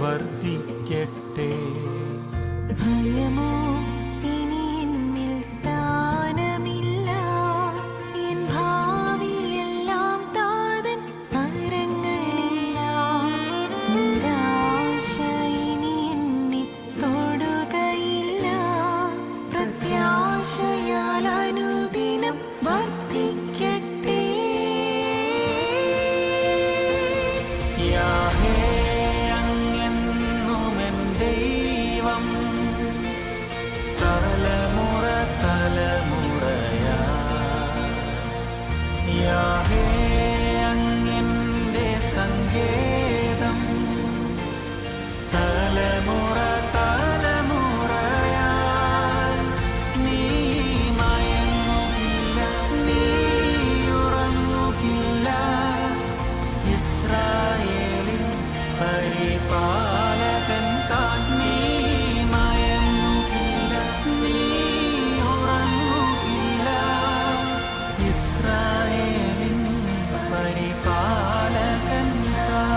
വർദ്ധിക്കട്ടെ. ഭയമോ ഇനി എന്നിൽ സ്ഥാനമില്ല, എൻ ഭാവിയെല്ലാം താതൻ കരങ്ങളിലാ. നിരാശ ഇനി എന്നെ തൊടുകയില്ല, പ്രത്യാശയാൽ അനുദിനം വർദ്ധിക്കട്ടെ. യാഹേ അങ്ങെന്നുമെൻ ദൈവം, തലമുറ തലമുറയാ. യാഹേ അങ്ങെന്റെ സങ്കേതം, തലമുറ തലമുറയായി. നീ മയങ്ങുകില്ല, നീ ഉറങ്ങുകില്ല, ഇസ്രായേലിൻ പരിപാലകൻ താൻ. നീ മയങ്ങുകില്ല, നീ ഉറങ്ങുകില്ല, ഇസ്രായേലിൻ പരിപാലകൻ താൻ.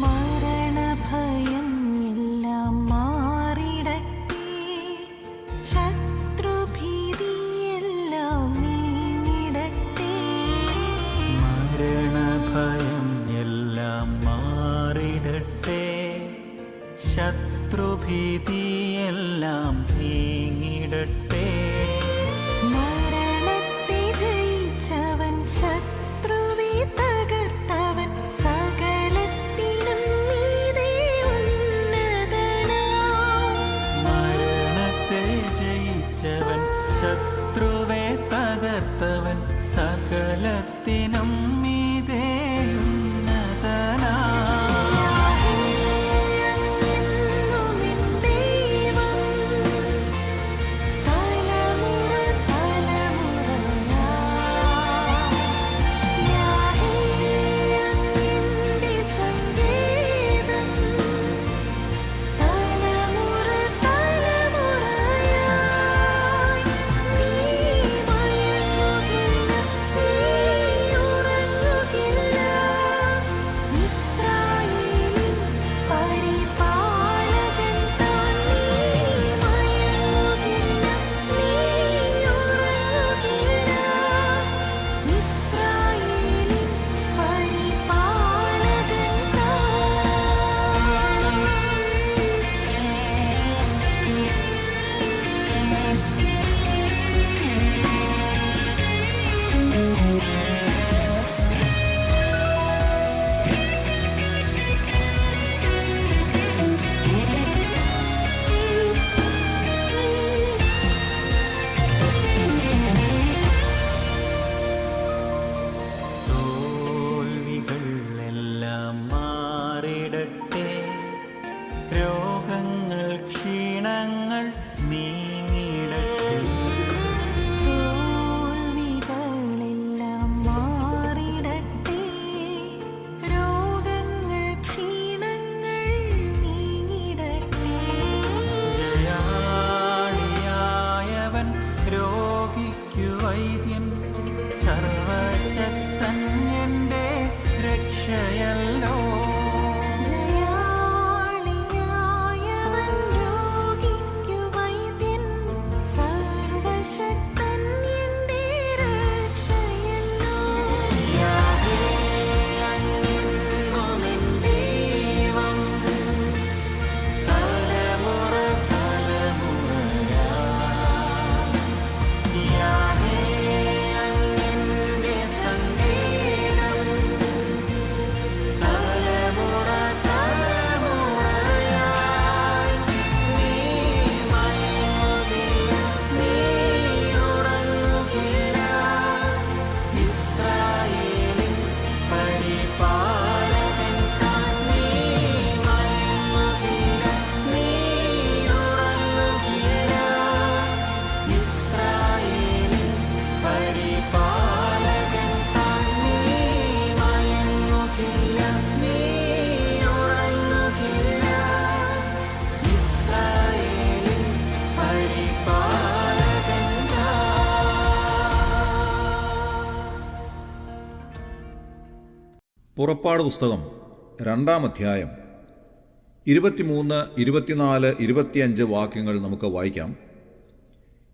മരണഭയം എല്ലാം മാറിടട്ടെ, ശത്രുഭീതിയെല്ലാം നീങ്ങിടട്ടെ. മരണഭയം എല്ലാം മാറിടട്ടെ, ശത്രുഭീതിയെല്ലാം നീങ്ങിടട്ടെ. മരണത്തെ ജയിച്ചവൻ, ശത്രുവെ തകർത്തവൻ, സകലത്തിനും മീതെ ഉന്നതനാം. മരണത്തെ ജയിച്ചവൻ, ശത്രുവെ തകർത്തവൻ, സകലത്തിനും മീതെ ഉന്നതനാ. എന്നുമെൻ ദൈവം, പുറപ്പാട് പുസ്തകം 2-ാം അധ്യായം 23, 24, 25 വാക്യങ്ങൾ നമുക്ക് വായിക്കാം.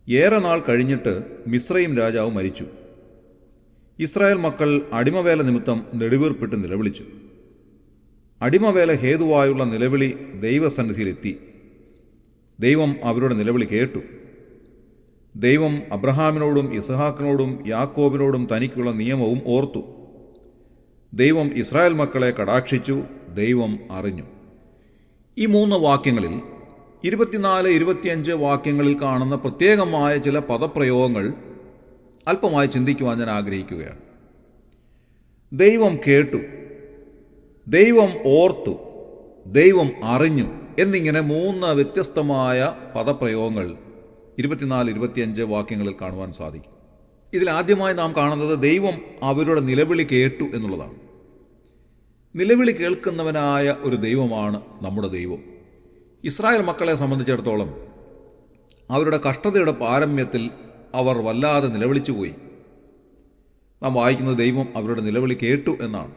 ഏറെ നാൾ കഴിഞ്ഞിട്ട് മിസ്രയീം രാജാവ് മരിച്ചു. ഇസ്രായേൽ മക്കൾ അടിമവേല നിമിത്തം നെടുവീർപ്പിട്ട് നിലവിളിച്ചു. അടിമവേല ഹേതുവായുള്ള നിലവിളി ദൈവസന്നിധിയിലെത്തി. ദൈവം അവരുടെ നിലവിളി കേട്ടു. ദൈവം അബ്രഹാമിനോടും ഇസ്ഹാക്കിനോടും യാക്കോബിനോടും തനിക്കുള്ള നിയമവും ഓർത്തു. ദൈവം ഇസ്രായേൽ മക്കളെ കടാക്ഷിച്ചു. ദൈവം അറിഞ്ഞു. ഈ 3 വാക്യങ്ങളിൽ 24, 25 വാക്യങ്ങളിൽ കാണുന്ന പ്രത്യേകമായ ചില പദപ്രയോഗങ്ങൾ അല്പമായി ചിന്തിക്കുവാൻ ഞാൻ ആഗ്രഹിക്കുകയാണ്. ദൈവം കേട്ടു, ദൈവം ഓർത്തു, ദൈവം അറിഞ്ഞു എന്നിങ്ങനെ 3 വ്യത്യസ്തമായ പദപ്രയോഗങ്ങൾ 24, 25 വാക്യങ്ങളിൽ കാണുവാൻ സാധിക്കും. ഇതിലാദ്യമായി നാം കാണുന്നത് ദൈവം അവരുടെ നിലവിളി കേട്ടു എന്നുള്ളതാണ്. നിലവിളി കേൾക്കുന്നവനായ ഒരു ദൈവമാണ് നമ്മുടെ ദൈവം. ഇസ്രായേൽ മക്കളെ സംബന്ധിച്ചിടത്തോളം അവരുടെ കഷ്ടതയുടെ പാരമ്യത്തിൽ അവർ വല്ലാതെ നിലവിളിച്ചുപോയി. നാം വായിക്കുന്നത് ദൈവം അവരുടെ നിലവിളി കേട്ടു എന്നാണ്.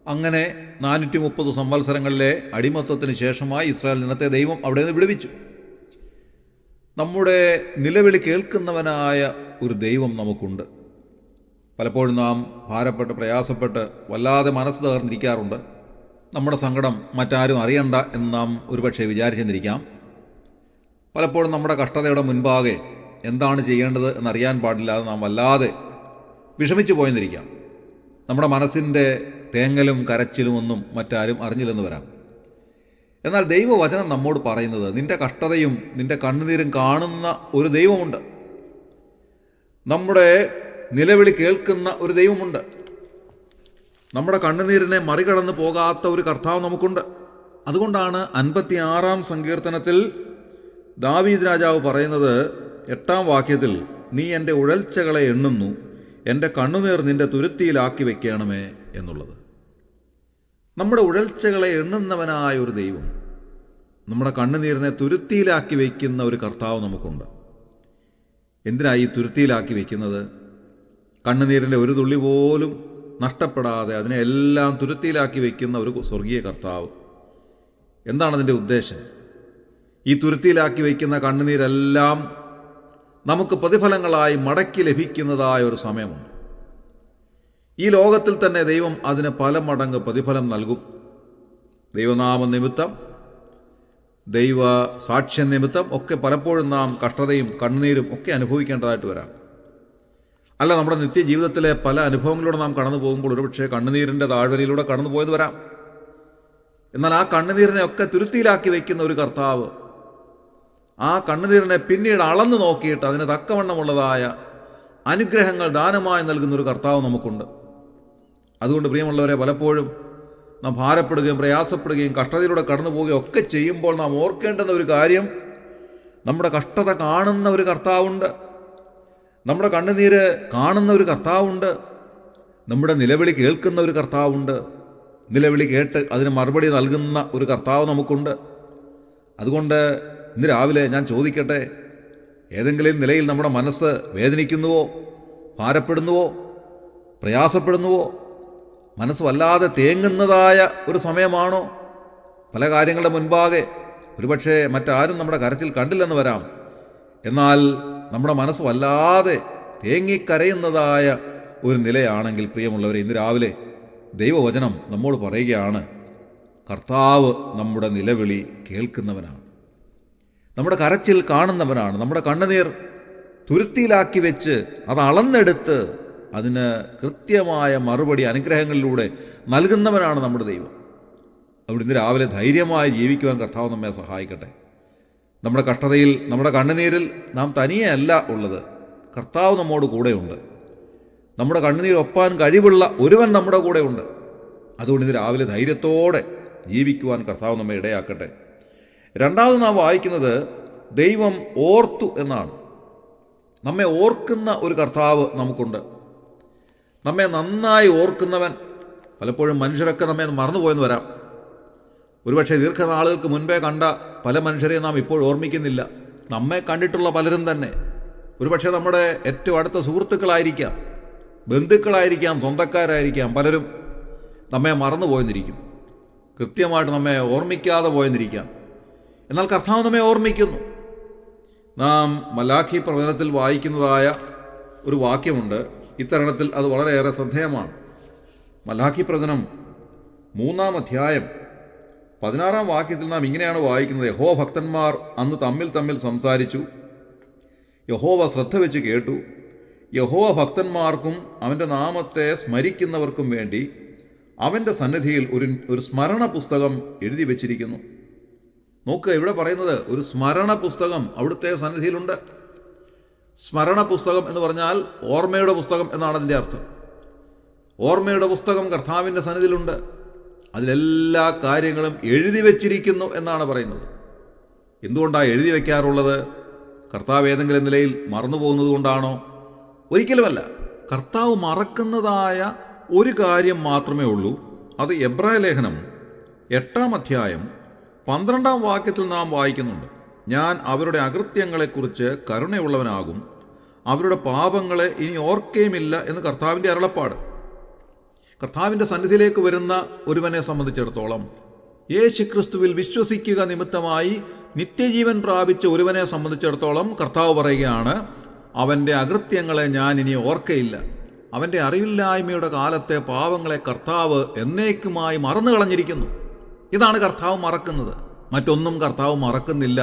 അങ്ങനെ 430 സംവത്സരങ്ങളിലെ അടിമത്തത്തിന് ശേഷമായി ഇസ്രായേൽ ജനത്തെ ദൈവം അവിടെ നിന്ന് വിടുവിച്ചു. നമ്മുടെ നിലവിളി കേൾക്കുന്നവനായ ഒരു ദൈവം നമുക്കുണ്ട്. പലപ്പോഴും നാം ഭാരപ്പെട്ട് പ്രയാസപ്പെട്ട് വല്ലാതെ മനസ്സ് തകർന്നിരിക്കാറുണ്ട്. നമ്മുടെ സങ്കടം മറ്റാരും അറിയണ്ട എന്ന് നാം ഒരുപക്ഷെ വിചാരിച്ചെന്നിരിക്കാം. പലപ്പോഴും നമ്മുടെ കഷ്ടതയുടെ മുൻപാകെ എന്താണ് ചെയ്യേണ്ടത് എന്നറിയാൻ പാടില്ലാതെ നാം വല്ലാതെ വിഷമിച്ചു പോയെന്നിരിക്കാം. നമ്മുടെ മനസ്സിൻ്റെ തേങ്ങലും കരച്ചിലും ഒന്നും മറ്റാരും അറിഞ്ഞില്ലെന്ന് വരാം. എന്നാൽ ദൈവവചനം നമ്മോട് പറയുന്നത് നിന്റെ കഷ്ടതയും നിന്റെ കണ്ണുനീരും കാണുന്ന ഒരു ദൈവമുണ്ട്. നമ്മുടെ നിലവിളി കേൾക്കുന്ന ഒരു ദൈവമുണ്ട്. നമ്മുടെ കണ്ണുനീരിനെ മറികടന്ന് പോകാത്ത ഒരു കർത്താവ് നമുക്കുണ്ട്. അതുകൊണ്ടാണ് 56-ാം സങ്കീർത്തനത്തിൽ ദാവീദ് രാജാവ് പറയുന്നത് 8-ാം വാക്യത്തിൽ, നീ എൻ്റെ ഉഴൽച്ചകളെ എണ്ണുന്നു, എൻ്റെ കണ്ണുനീർ നിൻ്റെ തുരുത്തിയിലാക്കി വെക്കണമേ എന്നുള്ളത്. നമ്മുടെ ഉഴൽച്ചകളെ എണ്ണുന്നവനായ ഒരു ദൈവം, നമ്മുടെ കണ്ണുനീരിനെ തുരുത്തിയിലാക്കി വയ്ക്കുന്ന ഒരു കർത്താവ് നമുക്കുണ്ട്. എന്തിനായി ഈ തുരുത്തിയിലാക്കി വയ്ക്കുന്നത്? കണ്ണുനീരിൻ്റെ ഒരു തുള്ളി പോലും നഷ്ടപ്പെടാതെ അതിനെ എല്ലാം തുരുത്തിയിലാക്കി വയ്ക്കുന്ന ഒരു സ്വർഗീയ കർത്താവ്. എന്താണ് അതിൻ്റെ ഉദ്ദേശം? ഈ തുരുത്തിയിലാക്കി വയ്ക്കുന്ന കണ്ണുനീരെല്ലാം നമുക്ക് പ്രതിഫലങ്ങളായി മടക്കി ലഭിക്കുന്നതായ ഒരു സമയമുണ്ട്. ഈ ലോകത്തിൽ തന്നെ ദൈവം അതിന് പല മടങ്ങ് പ്രതിഫലം നൽകും. ദൈവനാമ നിമിത്തം, ദൈവ സാക്ഷ്യ നിമിത്തം ഒക്കെ പലപ്പോഴും നാം കഷ്ടതയും കണ്ണുനീരും ഒക്കെ അനുഭവിക്കേണ്ടതായിട്ട് വരാം. അല്ല, നമ്മുടെ നിത്യജീവിതത്തിലെ പല അനുഭവങ്ങളിലൂടെ നാം കടന്നു പോകുമ്പോൾ ഒരുപക്ഷെ കണ്ണുനീരിൻ്റെ താഴ്വരയിലൂടെ കടന്നു പോയത് വരാം. എന്നാൽ ആ കണ്ണുനീരിനെ ഒക്കെ തുരുത്തിയിലാക്കി വയ്ക്കുന്ന ഒരു കർത്താവ്, ആ കണ്ണുനീരിനെ പിന്നീട് അളന്നു നോക്കിയിട്ട് അതിന് തക്കവണ്ണമുള്ളതായ അനുഗ്രഹങ്ങൾ ദാനമായി നൽകുന്ന ഒരു കർത്താവ് നമുക്കുണ്ട്. അതുകൊണ്ട് പ്രിയമുള്ളവരെ, പലപ്പോഴും നാം ഭാരപ്പെടുകയും പ്രയാസപ്പെടുകയും കഷ്ടതയിലൂടെ കടന്നു പോവുകയും ഒക്കെ ചെയ്യുമ്പോൾ നാം ഓർക്കേണ്ടുന്ന ഒരു കാര്യം, നമ്മുടെ കഷ്ടത കാണുന്ന ഒരു കർത്താവുണ്ട്, നമ്മുടെ കണ്ണുനീര് കാണുന്ന ഒരു കർത്താവുണ്ട്, നമ്മുടെ നിലവിളി കേൾക്കുന്ന ഒരു കർത്താവുണ്ട്, നിലവിളി കേട്ട് അതിന് മറുപടി നൽകുന്ന ഒരു കർത്താവ് നമുക്കുണ്ട്. അതുകൊണ്ട് ഇന്ന് രാവിലെ ഞാൻ ചോദിക്കട്ടെ, ഏതെങ്കിലും നിലയിൽ നമ്മുടെ മനസ്സ് വേദനിക്കുന്നുവോ, ഭാരപ്പെടുന്നുവോ, പ്രയാസപ്പെടുന്നുവോ, മനസ്സ് വല്ലാതെ തേങ്ങുന്നതായ ഒരു സമയമാണോ? പല കാര്യങ്ങളുടെ മുൻപാകെ ഒരുപക്ഷെ മറ്റാരും നമ്മുടെ കരച്ചിൽ കണ്ടില്ലെന്ന് വരാം. എന്നാൽ നമ്മുടെ മനസ്സ് വല്ലാതെ തേങ്ങിക്കരയുന്നതായ ഒരു നിലയാണെങ്കിൽ പ്രിയമുള്ളവരെ, ഇന്ന് രാവിലെ ദൈവവചനം നമ്മോട് പറയുകയാണ്, കർത്താവ് നമ്മുടെ നിലവിളി കേൾക്കുന്നവനാണ്, നമ്മുടെ കരച്ചിൽ കാണുന്നവനാണ്, നമ്മുടെ കണ്ണുനീർ തുരുത്തിയിലാക്കി വെച്ച് അത് അളന്നെടുത്ത് അതിന് കൃത്യമായ മറുപടി അനുഗ്രഹങ്ങളിലൂടെ നൽകുന്നവനാണ് നമ്മുടെ ദൈവം. അവിടെ ഇന്ന് രാവിലെ ധൈര്യമായി ജീവിക്കുവാൻ കർത്താവ് നമ്മെ സഹായിക്കട്ടെ. നമ്മുടെ കഷ്ടതയിൽ, നമ്മുടെ കണ്ണുനീരിൽ നാം തനിയെ അല്ല ഉള്ളത്, കർത്താവ് നമ്മോട് കൂടെയുണ്ട്. നമ്മുടെ കണ്ണുനീർ ഒപ്പാൻ കഴിവുള്ള ഒരുവൻ നമ്മുടെ കൂടെയുണ്ട്. അതുകൊണ്ട് ഇന്ന് രാവിലെ ധൈര്യത്തോടെ ജീവിക്കുവാൻ കർത്താവ് നമ്മെ ഇടയാക്കട്ടെ. രണ്ടാമത് നാം വായിക്കുന്നത് ദൈവം ഓർത്തു എന്നാണ്. നമ്മെ ഓർക്കുന്ന ഒരു കർത്താവ് നമുക്കുണ്ട്. നമ്മെ നന്നായി ഓർക്കുന്നവൻ. പലപ്പോഴും മനുഷ്യരൊക്കെ നമ്മെ മറന്നുപോയെന്ന് വരാം. ഒരുപക്ഷെ ദീർഘനാളുകൾക്ക് മുൻപേ കണ്ട പല മനുഷ്യരെയും നാം ഇപ്പോൾ ഓർമ്മിക്കുന്നില്ല. നമ്മെ കണ്ടിട്ടുള്ള പലരും തന്നെ ഒരുപക്ഷെ നമ്മുടെ ഏറ്റവും അടുത്ത സുഹൃത്തുക്കളായിരിക്കാം, ബന്ധുക്കളായിരിക്കാം, സ്വന്തക്കാരായിരിക്കാം. പലരും നമ്മെ മറന്നു പോയെന്നിരിക്കും, കൃത്യമായിട്ട് നമ്മെ ഓർമ്മിക്കാതെ പോയെന്നിരിക്കാം. എന്നാൽ കർത്താവ് നമ്മെ ഓർമ്മിക്കുന്നു. നാം മലാഖി പ്രവചനത്തിൽ വായിക്കുന്നതായ ഒരു വാക്യമുണ്ട്. ഇത്തരണത്തിൽ അത് വളരെയേറെ ശ്രദ്ധേയമാണ്. മലാഖി പ്രവചനം 3-ാം അധ്യായം 16-ാം വാക്യത്തിൽ നാം ഇങ്ങനെയാണ് വായിക്കുന്നത്: യഹോവ ഭക്തന്മാർ അന്ന് തമ്മിൽ തമ്മിൽ സംസാരിച്ചു, യഹോവ ശ്രദ്ധ വെച്ച് കേട്ടു. യഹോവ ഭക്തന്മാർക്കും അവൻ്റെ നാമത്തെ സ്മരിക്കുന്നവർക്കും വേണ്ടി അവൻ്റെ സന്നിധിയിൽ ഒരു സ്മരണ പുസ്തകം എഴുതി വച്ചിരിക്കുന്നു. നോക്കുക, ഇവിടെ പറയുന്നത് ഒരു സ്മരണ പുസ്തകം അവിടുത്തെ സന്നിധിയിലുണ്ട്. സ്മരണ പുസ്തകം എന്ന് പറഞ്ഞാൽ ഓർമ്മയുടെ പുസ്തകം എന്നാണ് അതിൻ്റെ അർത്ഥം. ഓർമ്മയുടെ പുസ്തകം കർത്താവിൻ്റെ സന്നിധിയിലുണ്ട്. അതിലെല്ലാ കാര്യങ്ങളും എഴുതി വച്ചിരിക്കുന്നു എന്നാണ് പറയുന്നത്. എന്തുകൊണ്ടാണ് എഴുതി വയ്ക്കാറുള്ളത്? കർത്താവ് ഏതെങ്കിലും നിലയിൽ മറന്നു പോകുന്നത് കൊണ്ടാണോ? ഒരിക്കലുമല്ല. കർത്താവ് മറക്കുന്നതായ ഒരു കാര്യം മാത്രമേ ഉള്ളൂ. അത് എബ്രായ ലേഖനം 8-ാം അധ്യായം 12-ാം വാക്യത്തിൽ നാം വായിക്കുന്നുണ്ട്: ഞാൻ അവരുടെ അകൃത്യങ്ങളെക്കുറിച്ച് കരുണയുള്ളവനാകും, അവരുടെ പാപങ്ങളെ ഇനി ഓർക്കുകയുമില്ല എന്ന് കർത്താവിൻ്റെ അരുളപ്പാട്. കർത്താവിൻ്റെ സന്നിധിയിലേക്ക് വരുന്ന ഒരുവനെ സംബന്ധിച്ചിടത്തോളം, യേശുക്രിസ്തുവിൽ വിശ്വസിക്കുക നിമിത്തമായി നിത്യജീവൻ പ്രാപിച്ച ഒരുവനെ സംബന്ധിച്ചിടത്തോളം കർത്താവ് പറയുകയാണ്, അവൻ്റെ അകൃത്യങ്ങളെ ഞാൻ ഇനി ഓർക്കയില്ല. അവൻ്റെ അറിവില്ലായ്മയുടെ കാലത്തെ പാവങ്ങളെ കർത്താവ് എന്നേക്കുമായി മറന്നു കളഞ്ഞിരിക്കുന്നു. ഇതാണ് കർത്താവ് മറക്കുന്നത്. മറ്റൊന്നും കർത്താവ് മറക്കുന്നില്ല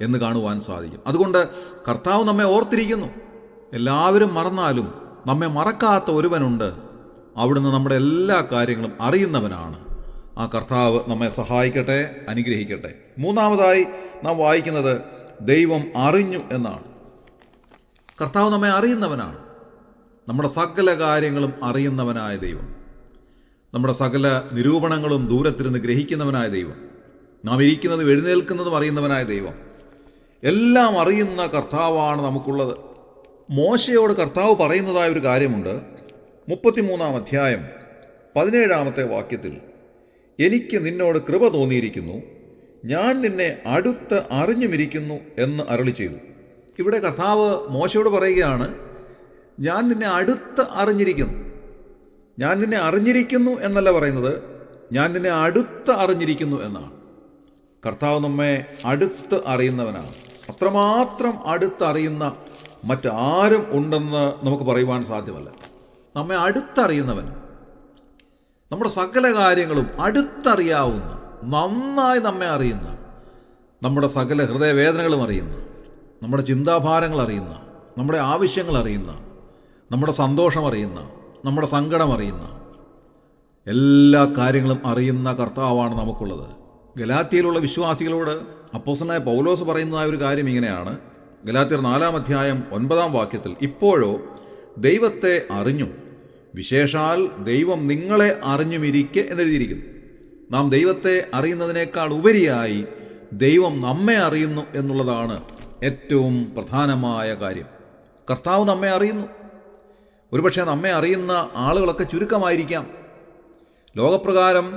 എന്ന് കാണുവാൻ സാധിക്കും. അതുകൊണ്ട് കർത്താവ് നമ്മെ ഓർത്തിരിക്കുന്നു. എല്ലാവരും മറന്നാലും നമ്മെ മറക്കാത്ത ഒരുവനുണ്ട്. അവിടുന്ന് നമ്മുടെ എല്ലാ കാര്യങ്ങളും അറിയുന്നവനാണ്. ആ കർത്താവ് നമ്മെ സഹായിക്കട്ടെ, അനുഗ്രഹിക്കട്ടെ. 3-ാമതായി നാം വായിക്കുന്നത് ദൈവം അറിഞ്ഞു എന്നാണ്. കർത്താവ് നമ്മെ അറിയുന്നവനാണ്. നമ്മുടെ സകല കാര്യങ്ങളും അറിയുന്നവനായ ദൈവം, നമ്മുടെ സകല നിരൂപണങ്ങളും ദൂരത്തിരുന്ന് ഗ്രഹിക്കുന്നവനായ ദൈവം, നാം ഇരിക്കുന്നതും എഴുന്നേൽക്കുന്നതും അറിയുന്നവനായ ദൈവം, എല്ലാം അറിയുന്ന കർത്താവാണ് നമുക്കുള്ളത്. മോശയോട് കർത്താവ് പറയുന്നതായ ഒരു കാര്യമുണ്ട്. 33-ാം അധ്യായം 17-ാമത്തെ വാക്യത്തിൽ: എനിക്ക് നിന്നോട് കൃപ തോന്നിയിരിക്കുന്നു, ഞാൻ നിന്നെ അടുത്ത് അറിഞ്ഞുമിരിക്കുന്നു എന്ന് അരുളി ചെയ്തു. ഇവിടെ കർത്താവ് മോശയോട് പറയുകയാണ്, ഞാൻ നിന്നെ അടുത്ത് അറിഞ്ഞിരിക്കുന്നു. ഞാൻ നിന്നെ അറിഞ്ഞിരിക്കുന്നു എന്നല്ല പറയുന്നത്, ഞാൻ നിന്നെ അടുത്ത് അറിഞ്ഞിരിക്കുന്നു എന്നാണ്. കർത്താവ് നമ്മെ അടുത്ത് അറിയുന്നവനാണ്. അത്രമാത്രം അടുത്തറിയുന്ന മറ്റാരും ഉണ്ടെന്ന് നമുക്ക് പറയുവാൻ സാധ്യമല്ല. നമ്മെ അടുത്തറിയുന്നവൻ, നമ്മുടെ സകല കാര്യങ്ങളും അടുത്തറിയാവുന്ന, നന്നായി നമ്മെ അറിയുന്ന, നമ്മുടെ സകല ഹൃദയവേദനകളും അറിയുന്ന, നമ്മുടെ ചിന്താഭാരങ്ങൾ അറിയുന്ന, നമ്മുടെ ആവശ്യങ്ങൾ അറിയുന്ന, നമ്മുടെ സന്തോഷം അറിയുന്ന, നമ്മുടെ സങ്കടം അറിയുന്ന, എല്ലാ കാര്യങ്ങളും അറിയുന്ന കർത്താവാണ് നമുക്കുള്ളത്. ഗലാത്യയിലുള്ള വിശ്വാസികളോട് അപ്പോസ്തലനായ പൗലോസ് പറയുന്നതായ ഒരു കാര്യം ഇങ്ങനെയാണ്. ഗലാത്യർ 4-ാം അധ്യായം 9-ാം വാക്യത്തിൽ: ഇപ്പോഴോ ദൈവത്തെ അറിഞ്ഞു, വിശേഷാൽ ദൈവം നിങ്ങളെ അറിഞ്ഞുമിരിക്കെ എന്നെഴുതിയിരിക്കുന്നു. നാം ദൈവത്തെ അറിയുന്നതിനേക്കാൾ ഉപരിയായി ദൈവം നമ്മെ അറിയുന്നു എന്നുള്ളതാണ് ഏറ്റവും പ്രധാനമായ കാര്യം. കർത്താവ് നമ്മെ അറിയുന്നു. ഒരുപക്ഷെ നമ്മെ അറിയുന്ന ആളുകളൊക്കെ ചുരുക്കമായിരിക്കാം. ലോകപ്രകാരം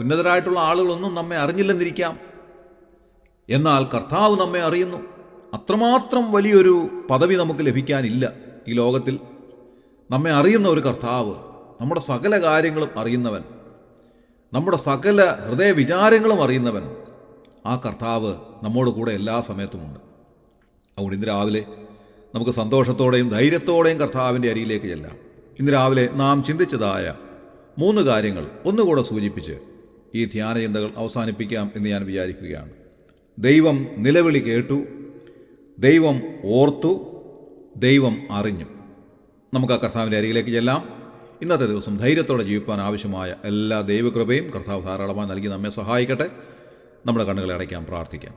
ഉന്നതരായിട്ടുള്ള ആളുകളൊന്നും നമ്മെ അറിഞ്ഞില്ലെന്നിരിക്കാം. എന്നാൽ കർത്താവ് നമ്മെ അറിയുന്നു. അത്രമാത്രം വലിയൊരു പദവി നമുക്ക് ലഭിക്കാനില്ല ഈ ലോകത്തിൽ. നമ്മെ അറിയുന്ന ഒരു കർത്താവ്, നമ്മുടെ സകല കാര്യങ്ങളും അറിയുന്നവൻ, നമ്മുടെ സകല ഹൃദയവിചാരങ്ങളും അറിയുന്നവൻ, ആ കർത്താവ് നമ്മോട് കൂടെ എല്ലാ സമയത്തുമുണ്ട്. അതുകൊണ്ട് ഇന്ന് രാവിലെ നമുക്ക് സന്തോഷത്തോടെയും ധൈര്യത്തോടെയും കർത്താവിൻ്റെ അരിയിലേക്ക് ചെല്ലാം. ഇന്ന് രാവിലെ നാം ചിന്തിച്ചതായ 3 കാര്യങ്ങൾ ഒന്നുകൂടെ സൂചിപ്പിച്ച് ഈ ധ്യാനചിന്തകൾ അവസാനിപ്പിക്കാം എന്ന് ഞാൻ വിചാരിക്കുകയാണ്. ദൈവം നിലവിളി കേട്ടു, ദൈവം ഓർത്തു, ദൈവം അറിഞ്ഞു. നമുക്ക് ആ കർത്താവിൻ്റെ അരികിലേക്ക് ചെല്ലാം. ഇന്നത്തെ ദിവസം ധൈര്യത്തോടെ ജീവിപ്പാൻ ആവശ്യമായ എല്ലാ ദൈവകൃപയും കർത്താവ് ധാരാളമായി നൽകി നമ്മെ സഹായിക്കട്ടെ. നമ്മുടെ കണ്ണുകളെ അടയ്ക്കാം, പ്രാർത്ഥിക്കാം.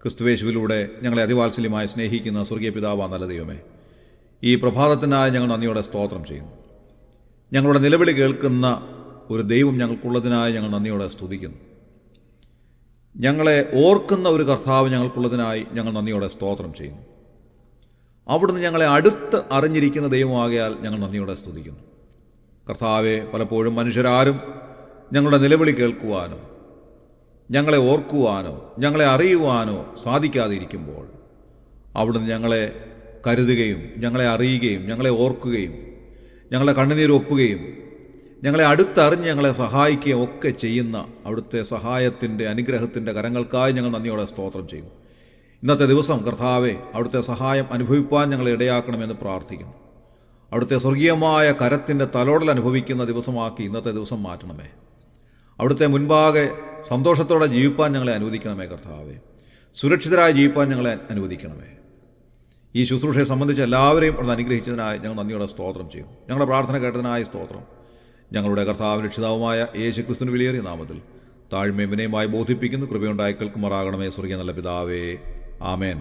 ക്രിസ്തുവേശുവിലൂടെ ഞങ്ങളെ അതിവാത്സല്യമായി സ്നേഹിക്കുന്ന സ്വർഗീയ പിതാവാ നല്ല ദൈവമേ, ഈ പ്രഭാതത്തിനായി ഞങ്ങൾ നന്ദിയോടെ സ്തോത്രം ചെയ്യുന്നു. ഞങ്ങളുടെ നിലവിളി കേൾക്കുന്ന ഒരു ദൈവം ഞങ്ങൾക്കുള്ളതിനായി ഞങ്ങൾ നന്ദിയോടെ സ്തുതിക്കുന്നു. ഞങ്ങളെ ഓർക്കുന്ന ഒരു കർത്താവ് ഞങ്ങൾക്കുള്ളതിനായി ഞങ്ങൾ നന്ദിയോടെ സ്തോത്രം ചെയ്യുന്നു. അവിടുന്ന് ഞങ്ങളെ അടുത്ത് അറിഞ്ഞിരിക്കുന്ന ദൈവമാകയാൽ ഞങ്ങൾ നന്ദിയോടെ സ്തുതിക്കുന്നു. കർത്താവെ, പലപ്പോഴും മനുഷ്യരാരും ഞങ്ങളുടെ നിലവിളി കേൾക്കുവാനോ ഞങ്ങളെ ഓർക്കുവാനോ ഞങ്ങളെ അറിയുവാനോ സാധിക്കാതെ ഇരിക്കുമ്പോൾ അവിടുന്ന് ഞങ്ങളെ കരുതുകയും ഞങ്ങളെ അറിയുകയും ഞങ്ങളെ ഓർക്കുകയും ഞങ്ങളെ കണ്ണുനീർ ഒപ്പുകയും ഞങ്ങളെ അടുത്തറിഞ്ഞ് ഞങ്ങളെ സഹായിക്കുകയും ഒക്കെ ചെയ്യുന്ന അവിടുത്തെ സഹായത്തിൻ്റെ അനുഗ്രഹത്തിൻ്റെ കരങ്ങൾക്കായി ഞങ്ങൾ നന്ദിയോടെ സ്തോത്രം ചെയ്യും. ഇന്നത്തെ ദിവസം കർത്താവെ അവിടുത്തെ സഹായം അനുഭവിപ്പാൻ ഞങ്ങളെ ഇടയാക്കണമെന്ന് പ്രാർത്ഥിക്കുന്നു. അവിടുത്തെ സ്വർഗീയമായ കരത്തിൻ്റെ തലോടൽ അനുഭവിക്കുന്ന ദിവസമാക്കി ഇന്നത്തെ ദിവസം മാറ്റണമേ. അവിടുത്തെ മുൻപാകെ സന്തോഷത്തോടെ ജീവിപ്പാൻ ഞങ്ങളെ അനുവദിക്കണമേ കർത്താവെ. സുരക്ഷിതരായി ജീവിപ്പാൻ ഞങ്ങളെ അനുവദിക്കണമേ. ഈ ശുശ്രൂഷയെ സംബന്ധിച്ച് എല്ലാവരെയും അവിടെ അനുഗ്രഹിച്ചതിനായി ഞങ്ങൾ നന്ദിയോടെ സ്തോത്രം ചെയ്യും. ഞങ്ങളുടെ പ്രാർത്ഥന കേട്ടതിനായി സ്തോത്രം. ഞങ്ങളുടെ കർത്താവ് രക്ഷിതാവുമായ യേശുക്രിസ്തുവിന്റെ വിലയേറിയ നാമത്തിൽ താഴ്മയും വിനയമായി ബോധിപ്പിക്കുന്നു. കൃപയുണ്ടായി കേൾക്കുമാറാകണമേ സ്വർഗീയ നല്ല പിതാവേ. ആമേൻ.